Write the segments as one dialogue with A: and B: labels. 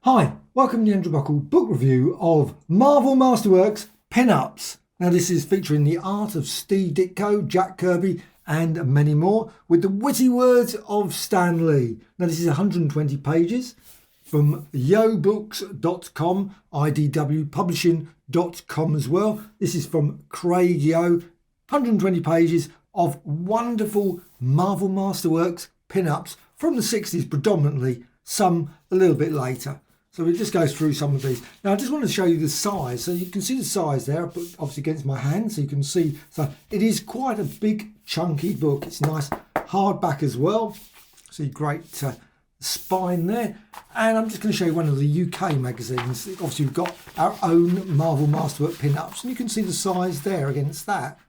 A: Hi, welcome to the Andrew Buckle book review of Marvel Masterworks Pin-Ups. Now this is featuring the art of Steve Ditko, Jack Kirby and many more with the witty words of Stan Lee. Now this is 120 pages from yoebooks.com, IDW Publishing.com as well. This is from Craig Yoe, 120 pages of wonderful Marvel Masterworks pin-ups from the 60s predominantly, some a little bit later. So we'll just go through some of these. Now I just want to show you the size. So you can see the size there, I put obviously against my hand so you can see. So it is quite a big chunky book. It's nice hardback as well. See great spine there. And I'm just going to show you one of the UK magazines. Obviously we've got our own Marvel Masterwork pin-ups and you can see the size there against that.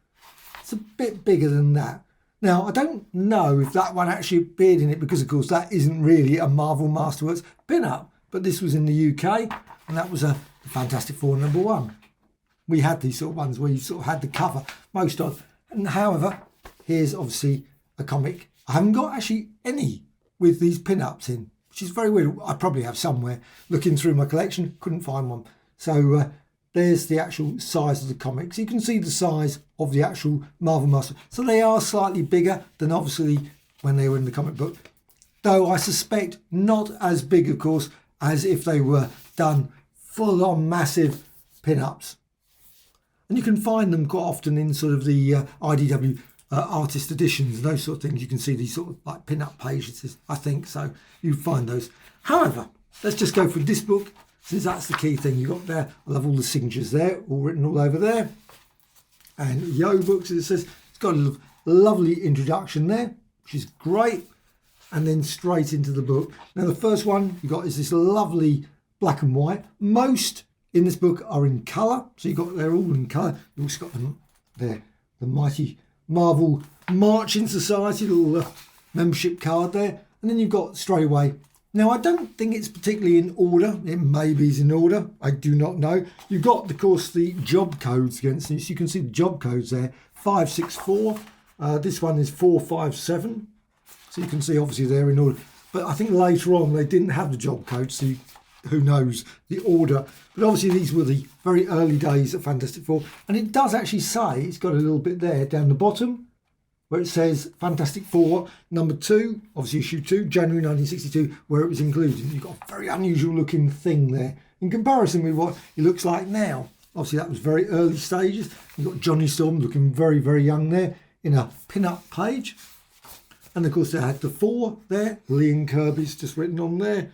A: It's a bit bigger than that. Now I don't know if that one actually appeared in it because of course that isn't really a Marvel Masterworks pin-up. But this was in the UK, and that was a Fantastic Four #1. We had these sort of ones where you sort of had the cover most of. And however, here's obviously a comic. I haven't got actually any with these pin-ups in, which is very weird. I probably have somewhere. Looking through my collection, couldn't find one. So there's the actual size of the comics. You can see the size of the actual Marvel Master. So they are slightly bigger than obviously when they were in the comic book. Though I suspect not as big, of course, as if they were done full-on massive pin-ups. And you can find them quite often in sort of the IDW artist editions, those sort of things. You can see these sort of like pin-up pages, I think, so you find those. However, let's just go for this book, since that's the key thing. You've got there, I love all the signatures there, all written all over there. And Yoe Books, it says, it's got a lovely introduction there, which is great. And then straight into the book. Now the first one you got is this lovely black and white. Most in this book are in colour, so you got they're all in colour. You also got them there, the mighty Marvel Marching Society little membership card there, and then you've got straight away. Now I don't think it's particularly in order. It maybe is in order. I do not know. You've got of course the job codes against this. You can see the job codes there. 564. This one is 457. So you can see obviously they're in order, but I think later on they didn't have the job code, so who knows the order. But obviously these were the very early days of Fantastic Four, and it does actually say, it's got a little bit there down the bottom where it says Fantastic Four #2, obviously issue 2, January 1962, where it was included. You've got a very unusual looking thing there in comparison with what it looks like now. Obviously that was very early stages. You've got Johnny Storm looking very, very young there in a pin-up page. And of course they had the Thor there, Lee and Kirby's just written on there.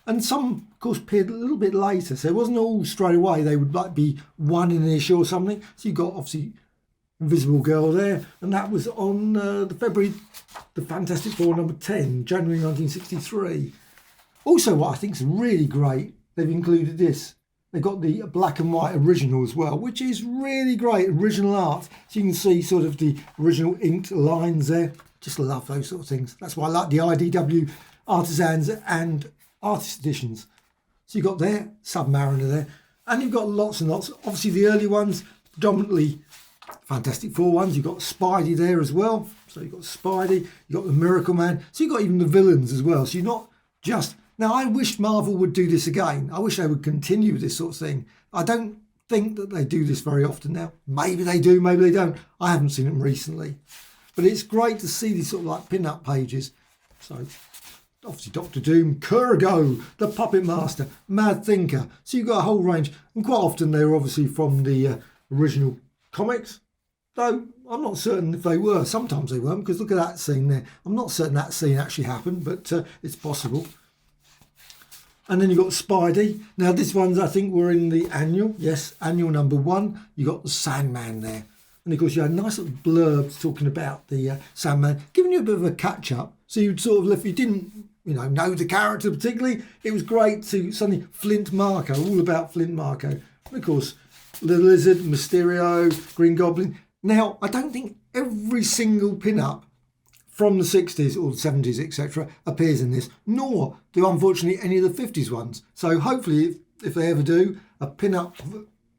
A: And some of course appeared a little bit later, so it wasn't all straight away. They would like be one in an issue or something. So you got obviously Invisible Girl there, and that was on the Fantastic Four #10, January 1963. Also what I think is really great, they've included this. They've got the black and white original as well, which is really great, original art. So you can see sort of the original inked lines there. Just love those sort of things. That's why I like the IDW Artisans and Artist Editions. So you've got there, Submariner there. And you've got lots and lots. Obviously the early ones, predominantly Fantastic Four ones. You've got Spidey there as well. So you've got Spidey, you've got the Miracle Man. So you've got even the villains as well. So you're not just... Now I wish Marvel would do this again. I wish they would continue with this sort of thing. I don't think that they do this very often now. Maybe they do, maybe they don't. I haven't seen them recently. But it's great to see these sort of like pin-up pages. So obviously Doctor Doom, Kurgo, the Puppet Master, Mad Thinker. So you've got a whole range. And quite often they're obviously from the original comics. Though I'm not certain if they were. Sometimes they weren't, because look at that scene there. I'm not certain that scene actually happened, but it's possible. And then you've got Spidey. Now this one's I think were in the annual. Yes, annual #1. You got the Sandman there. And of course you had nice little blurbs talking about the Sandman, giving you a bit of a catch up. So you'd sort of, if you didn't, know the character particularly, it was great to suddenly Flint Marko, all about Flint Marko. And of course, the Lizard, Mysterio, Green Goblin. Now I don't think every single pin-up from the 60s or the 70s, etc., appears in this, nor do unfortunately any of the 50s ones. So hopefully, if they ever do, a pin-up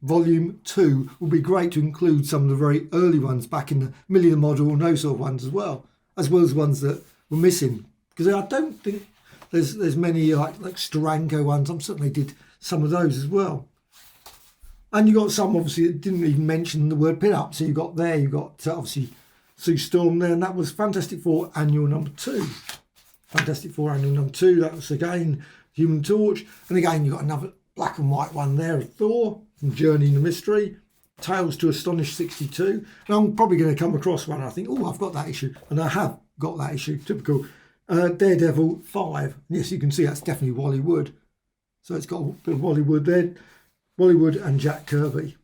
A: Volume 2 would be great to include some of the very early ones back in the Millie the Model and those sort of ones as well as ones that were missing. Because I don't think There's many like Steranko ones. I'm certain they did some of those as well. And you got some obviously that didn't even mention the word pin-up. So you got obviously Sue Storm there, and that was Fantastic Four Annual number 2. Fantastic Four Annual number 2. That was again Human Torch, and again you got another black and white one there of Thor from Journey into Mystery. Tales to Astonish 62. And I'm probably going to come across one. I think, oh, I've got that issue, and I have got that issue. Typical. Daredevil 5. Yes, you can see that's definitely Wally Wood. So it's got a bit of Wally Wood there. Wally Wood and Jack Kirby.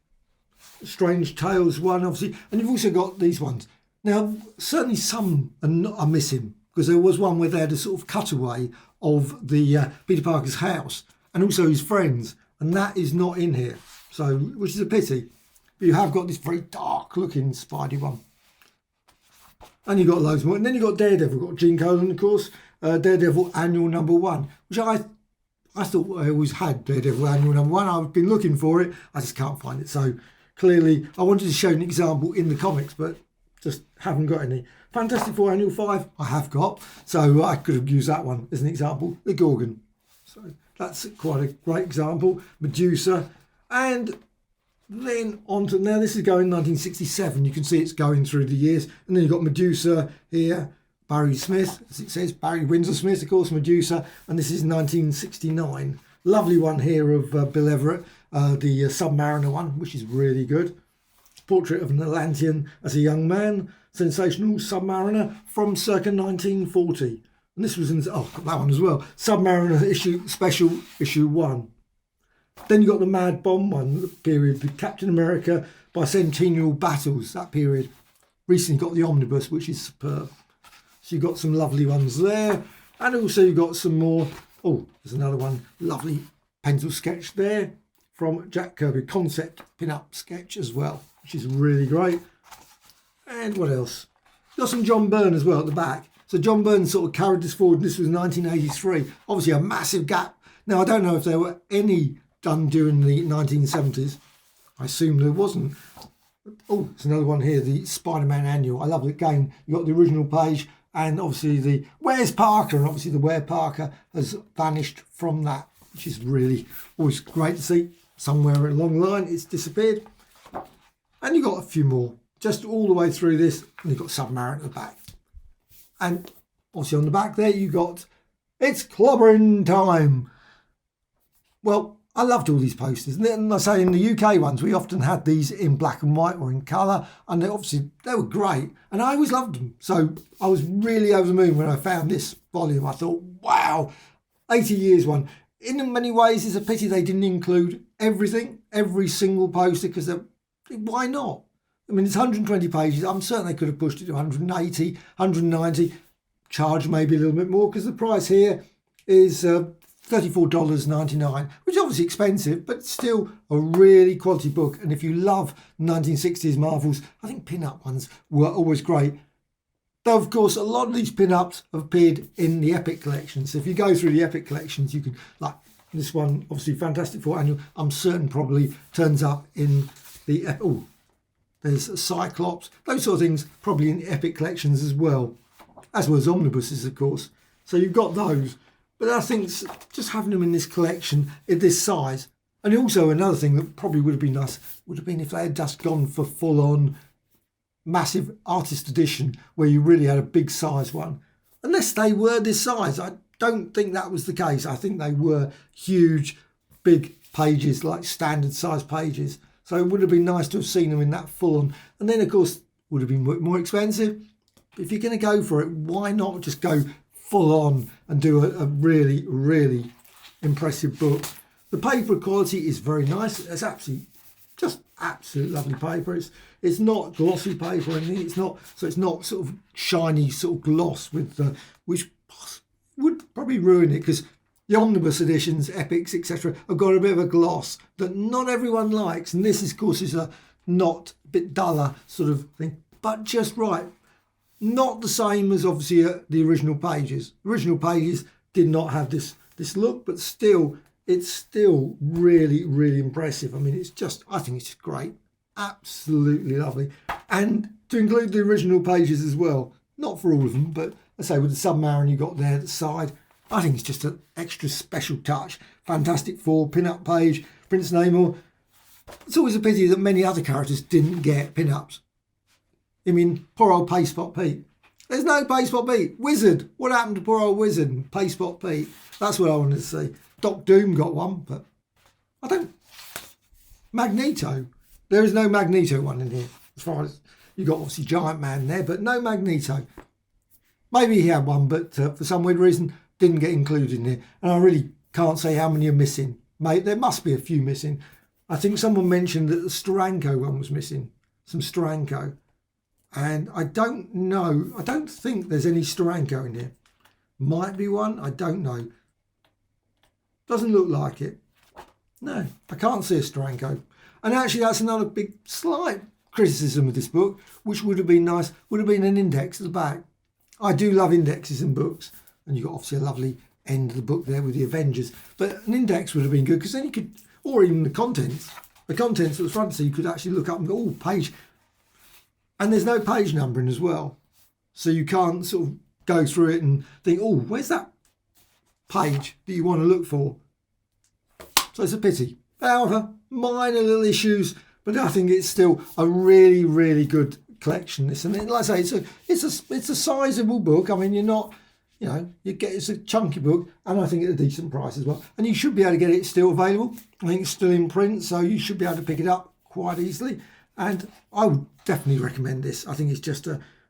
A: Strange Tales 1, obviously. And you've also got these ones. Now, certainly some are missing, because there was one where they had a sort of cutaway of the Peter Parker's house and also his friends. And that is not in here, so which is a pity. But you have got this very dark looking Spidey one. And you've got loads more. And then you've got Daredevil. You've got Gene Colan, of course. Daredevil Annual number 1, which I thought I always had Daredevil Annual number 1. I've been looking for it. I just can't find it. So clearly I wanted to show an example in the comics, but just haven't got any. Fantastic Four Annual 5, I have got. So I could have used that one as an example. The Gorgon. So that's quite a great example. Medusa. And then on to, now this is going 1967. You can see it's going through the years. And then you've got Medusa here. Barry Smith, as it says, Barry Windsor Smith, of course, Medusa, and this is 1969. Lovely one here of Bill Everett, the Submariner one, which is really good. Portrait of an Atlantean as a young man, sensational Submariner from circa 1940. And this was in, oh, got that one as well, Submariner special issue 1. Then you got the Mad Bomb one, the period, the Captain America Bicentennial Battles, that period. Recently got the Omnibus, which is superb. So you've got some lovely ones there. And also you've got some more. Oh, there's another one. Lovely pencil sketch there from Jack Kirby. Concept pin-up sketch as well, which is really great. And what else? You've got some John Byrne as well at the back. So John Byrne sort of carried this forward. This was 1983. Obviously a massive gap. Now, I don't know if there were any done during the 1970s. I assume there wasn't. Oh, there's another one here. The Spider-Man Annual. I love it. Again, you've got the original page. And obviously the Where's Parker, and obviously the Where Parker has vanished from that, which is really always great to see. Somewhere along the line it's disappeared. And you've got a few more just all the way through this, and you've got Submariner at the back. And obviously on the back there you got It's Clobbering Time. Well, I loved all these posters, and I say in the UK ones we often had these in black and white or in colour, and they were great, and I always loved them. So I was really over the moon when I found this volume. I thought, wow, 80 years one. In many ways it's a pity they didn't include everything, every single poster, because why not? I mean, it's 120 pages. I'm certain they could have pushed it to 180, 190, charged maybe a little bit more, because the price here is $34.99, which is obviously expensive, but still a really quality book. And if you love 1960s Marvels, I think pin-up ones were always great. Though, of course, a lot of these pin-ups have appeared in the Epic collections. So if you go through the Epic collections, you can, like this one, obviously Fantastic Four Annual, I'm certain probably turns up in the, oh, there's Cyclops, those sort of things, probably in the Epic collections as well as omnibuses, of course. So you've got those. But I think just having them in this collection at this size, and also another thing that probably would have been nice would have been if they had just gone for full-on massive artist edition where you really had a big size one. Unless they were this size, I don't think that was the case. I think they were huge, big pages, like standard size pages. So it would have been nice to have seen them in that full-on. And then, of course, would have been more expensive. But if you're going to go for it, why not just go full on and do a really, really impressive book? The paper quality is very nice. It's absolutely lovely paper. It's not glossy paper or anything. It's not sort of shiny sort of gloss with which would probably ruin it, because the omnibus editions, epics, etc., have got a bit of a gloss that not everyone likes. And this, of course, is a bit duller sort of thing, but just right. Not the same as obviously the original pages. The original pages did not have this look, but still, it's still really, really impressive. I mean, I think it's just great. Absolutely lovely. And to include the original pages as well, not for all of them, but I say with the Submariner you got there at the side, I think it's just an extra special touch. Fantastic Four pin-up page, Prince Namor. It's always a pity that many other characters didn't get pin-ups. I mean, poor old Payspot Pete. There's no Payspot Pete. Wizard. What happened to poor old Wizard and Payspot Pete? That's what I wanted to see. Doc Doom got one, but I don't. Magneto. There is no Magneto one in here. As far as you got obviously Giant Man there, but no Magneto. Maybe he had one, but for some weird reason didn't get included in here. And I really can't say how many are missing. Mate, there must be a few missing. I think someone mentioned that the Steranko one was missing. Some Steranko. And I don't know. I don't think there's any Steranko in here. Might be one. I don't know. Doesn't look like it. No, I can't see a Steranko. And actually that's another big slight criticism of this book, which would have been nice, would have been an index at the back. I do love indexes in books. And you've got obviously a lovely end of the book there with the Avengers. But an index would have been good because then you could, or even the contents at the front, so you could actually look up and go, oh, page. And there's no page numbering as well. So you can't sort of go through it and think, oh, where's that page that you want to look for? So it's a pity. However, minor little issues, but I think it's still a really, really good collection. This, and like I say, it's a sizable book. I mean, you're not, you know, it's a chunky book, and I think at a decent price as well. And you should be able to get it still available. I think it's still in print, so you should be able to pick it up quite easily. And I would definitely recommend this. I think it's just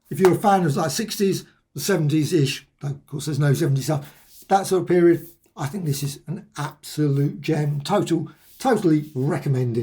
A: if you're a fan of like 60s, the 70s-ish, of course there's no 70s stuff, that sort of period, I think this is an absolute gem. Totally recommended.